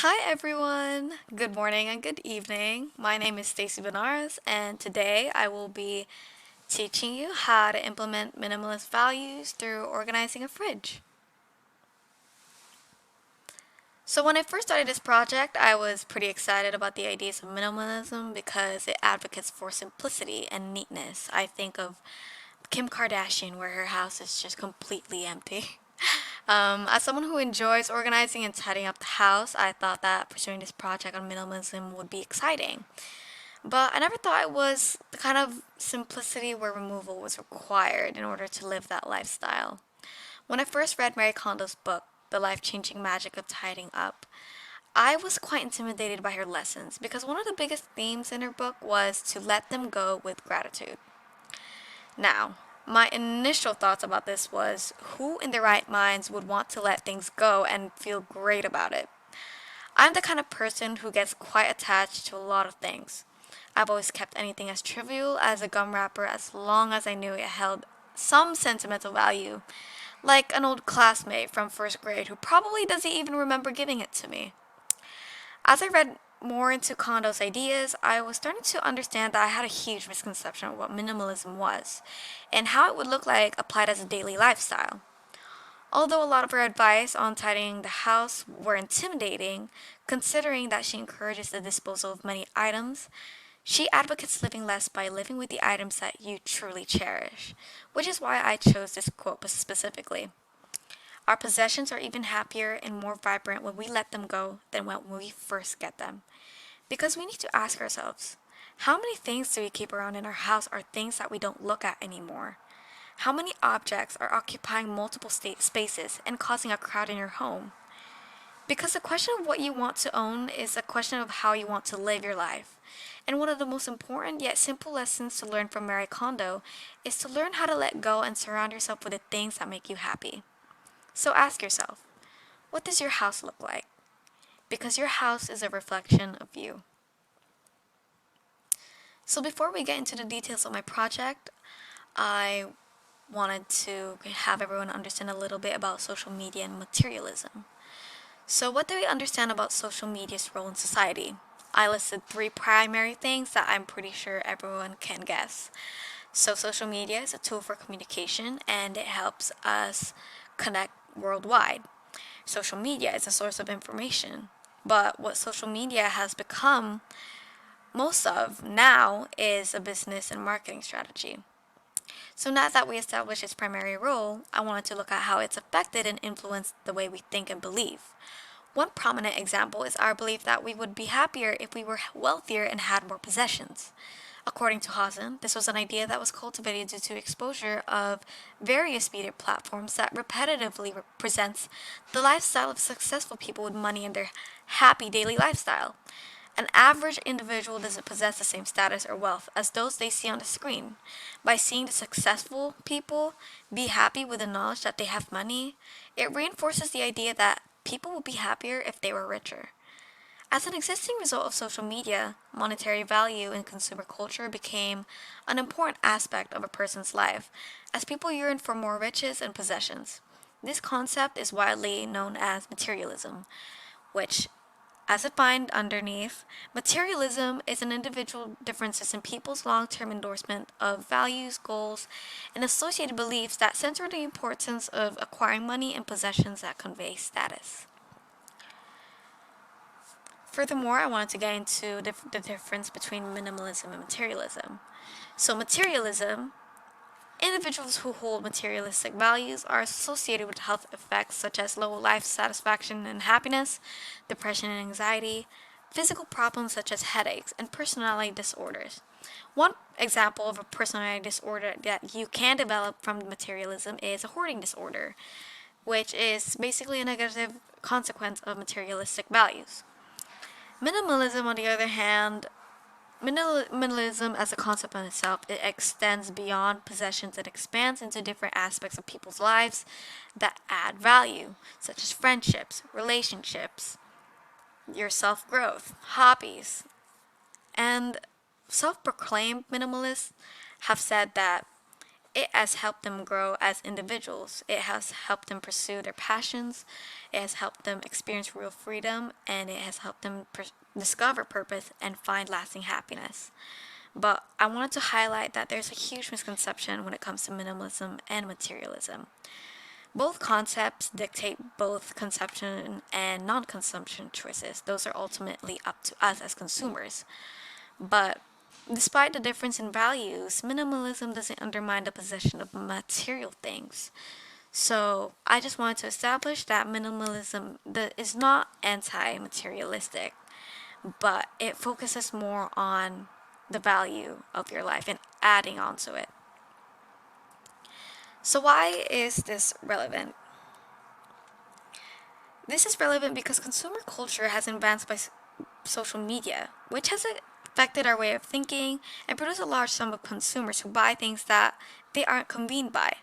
Hi everyone! Good morning and good evening. My name is Stacy Benares, and today I will be teaching you how to implement minimalist values through organizing a fridge. So when I first started this project, I was pretty excited about the ideas of minimalism because it advocates for simplicity and neatness. I think of Kim Kardashian where her house is just completely empty. As someone who enjoys organizing and tidying up the house, I thought that pursuing this project on minimalism would be exciting. But I never thought it was the kind of simplicity where removal was required in order to live that lifestyle. When I first read Marie Kondo's book, The Life-Changing Magic of Tidying Up, I was quite intimidated by her lessons because one of the biggest themes in her book was to let them go with gratitude. Now, my initial thoughts about this was who in their right minds would want to let things go and feel great about it? I'm the kind of person who gets quite attached to a lot of things. I've always kept anything as trivial as a gum wrapper as long as I knew it held some sentimental value, like an old classmate from first grade who probably doesn't even remember giving it to me. As I read more into Kondo's ideas, I was starting to understand that I had a huge misconception of what minimalism was and how it would look like applied as a daily lifestyle. Although a lot of her advice on tidying the house were intimidating, considering that she encourages the disposal of many items, she advocates living less by living with the items that you truly cherish, which is why I chose this quote specifically. Our possessions are even happier and more vibrant when we let them go than when we first get them. Because we need to ask ourselves, how many things do we keep around in our house are things that we don't look at anymore? How many objects are occupying multiple spaces and causing a crowd in your home? Because the question of what you want to own is a question of how you want to live your life. And one of the most important yet simple lessons to learn from Marie Kondo is to learn how to let go and surround yourself with the things that make you happy. So ask yourself, what does your house look like? Because your house is a reflection of you. So before we get into the details of my project, I wanted to have everyone understand a little bit about social media and materialism. So what do we understand about social media's role in society? I listed three primary things that I'm pretty sure everyone can guess. So social media is a tool for communication and it helps us connect worldwide. Social media is a source of information. But what social media has become most of now is a business and marketing strategy. So now that we established its primary role, I wanted to look at how it's affected and influenced the way we think and believe. One prominent example is our belief that we would be happier if we were wealthier and had more possessions. According to Hazen, this was an idea that was cultivated due to exposure of various media platforms that repetitively presents the lifestyle of successful people with money and their happy daily lifestyle. An average individual doesn't possess the same status or wealth as those they see on the screen. By seeing the successful people be happy with the knowledge that they have money, it reinforces the idea that people would be happier if they were richer. As an existing result of social media, monetary value in consumer culture became an important aspect of a person's life, as people yearn for more riches and possessions. This concept is widely known as materialism, which as defined underneath, materialism is an individual differences in people's long-term endorsement of values, goals, and associated beliefs that center the importance of acquiring money and possessions that convey status. Furthermore, I wanted to get into the difference between minimalism and materialism. So materialism, individuals who hold materialistic values are associated with health effects such as low life satisfaction and happiness, depression and anxiety, physical problems such as headaches, and personality disorders. One example of a personality disorder that you can develop from materialism is a hoarding disorder, which is basically a negative consequence of materialistic values. Minimalism, on the other hand, minimalism as a concept in itself, it extends beyond possessions and expands into different aspects of people's lives that add value, such as friendships, relationships, your self-growth, hobbies. And self-proclaimed minimalists have said that it has helped them grow as individuals. It has helped them pursue their passions. it has helped them experience real freedom, and it has helped them discover purpose and find lasting happiness. But I wanted to highlight that there's a huge misconception when it comes to minimalism and materialism. Both concepts dictate both consumption and non consumption choices. Those are ultimately up to us as consumers. But despite the difference in values, minimalism doesn't undermine the possession of material things. So I just wanted to establish that minimalism is not anti materialistic, but it focuses more on the value of your life and adding on to it. So, why is this relevant? This is relevant because consumer culture has advanced by social media, which has affected our way of thinking and produced a large sum of consumers who buy things that they aren't convened by.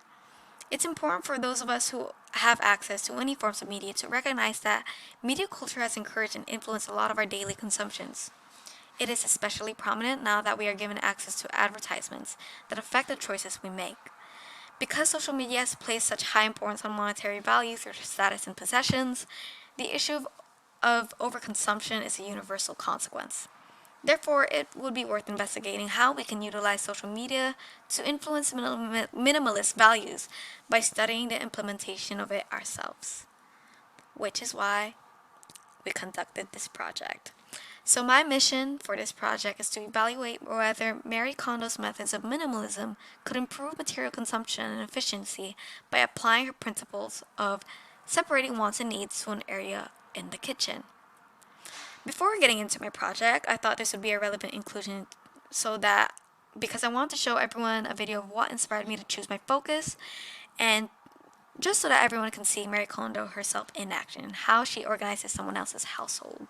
It's important for those of us who have access to any forms of media to recognize that media culture has encouraged and influenced a lot of our daily consumptions. It is especially prominent now that we are given access to advertisements that affect the choices we make. Because social media has placed such high importance on monetary value through status and possessions, the issue of overconsumption is a universal consequence. Therefore, it would be worth investigating how we can utilize social media to influence minimalist values by studying the implementation of it ourselves, which is why we conducted this project. So, my mission for this project is to evaluate whether Marie Kondo's methods of minimalism could improve material consumption and efficiency by applying her principles of separating wants and needs to an area in the kitchen. Before getting into my project, I thought this would be a relevant inclusion so that because I want to show everyone a video of what inspired me to choose my focus and just so that everyone can see Marie Kondo herself in action and how she organizes someone else's household.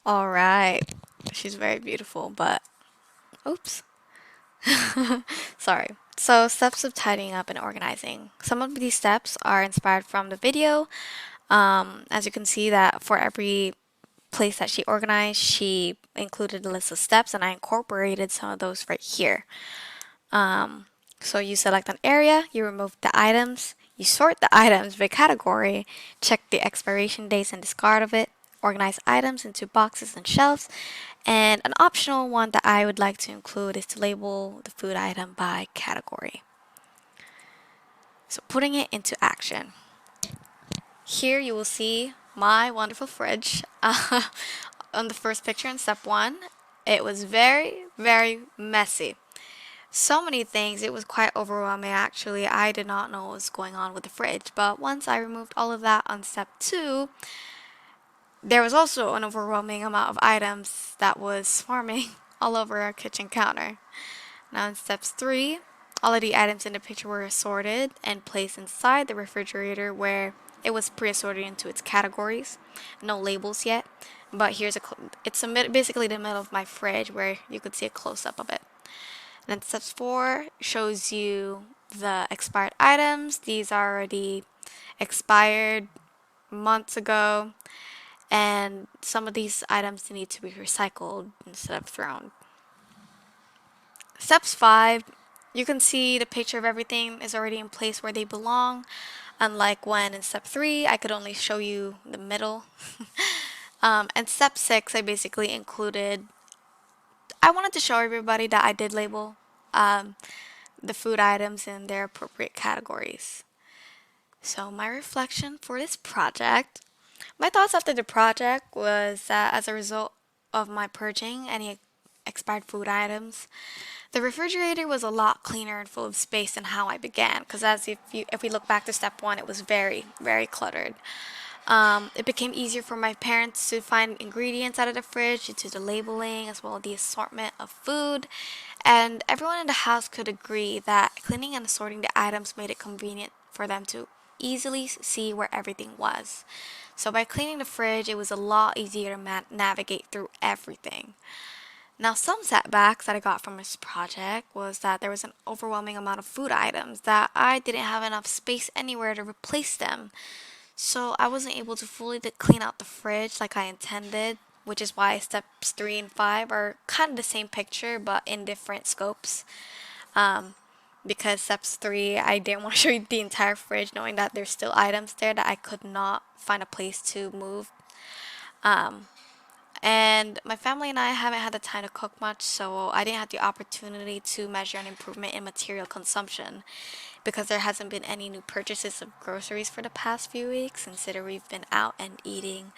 All right. She's very beautiful, but oops. Sorry. So, steps of tidying up and organizing. Some of these steps are inspired from the video. As you can see, that for every place that she organized, she included a list of steps, and I incorporated some of those right here. Um, so you select an area, you remove the items, you sort the items by category, check the expiration dates and discard of it, organize items into boxes and shelves, and an optional one that I would like to include is to label the food item by category. So putting it into action. Here you will see my wonderful fridge. On the first picture in step one, it was very, very messy. So many things, it was quite overwhelming actually. I did not know what was going on with the fridge, but once I removed all of that on step two, there was also an overwhelming amount of items that was swarming all over our kitchen counter. Now in steps three, all of the items in the picture were assorted and placed inside the refrigerator where it was pre-assorted into its categories. No labels yet, but it's basically the middle of my fridge where you could see a close-up of it. And then steps four shows you the expired items. These are already expired months ago, and some of these items need to be recycled instead of thrown. Steps five, you can see the picture of everything is already in place where they belong. Unlike when in step three, I could only show you the middle. And step six, I basically included, I wanted to show everybody that I did label um, the food items in their appropriate categories. So, my reflection for this project, my thoughts after the project was that as a result of my purging any expired food items, the refrigerator was a lot cleaner and full of space than how I began. Because if we look back to step one, it was very, very cluttered. It became easier for my parents to find ingredients out of the fridge due to the labeling as well as the assortment of food. And everyone in the house could agree that cleaning and sorting the items made it convenient for them to easily see where everything was. So by cleaning the fridge, it was a lot easier to navigate through everything. Now, some setbacks that I got from this project was that there was an overwhelming amount of food items that I didn't have enough space anywhere to replace them. So I wasn't able to fully clean out the fridge like I intended, which is why steps three and five are kind of the same picture but in different scopes. Um, because steps three, I didn't want to show you the entire fridge, knowing that there's still items there that I could not find a place to move. Um, and my family and I haven't had the time to cook much, so I didn't have the opportunity to measure an improvement in material consumption because there hasn't been any new purchases of groceries for the past few weeks, considering we've been out and eating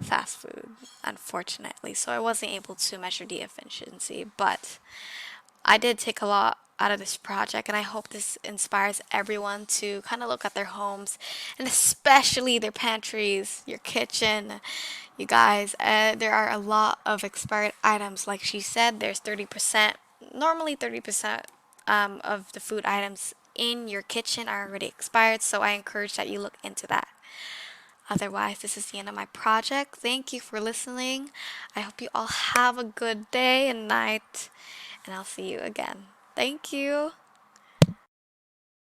fast food, unfortunately. So I wasn't able to measure the efficiency, but I did take a lot out of this project, and I hope this inspires everyone to kind of look at their homes and especially their pantries, your kitchen. You guys, there are a lot of expired items. Like she said, there's 30%, normally 30% of the food items in your kitchen are already expired, so I encourage that you look into that. Otherwise, this is the end of my project. Thank you for listening. I hope you all have a good day and night, and I'll see you again. Thank you.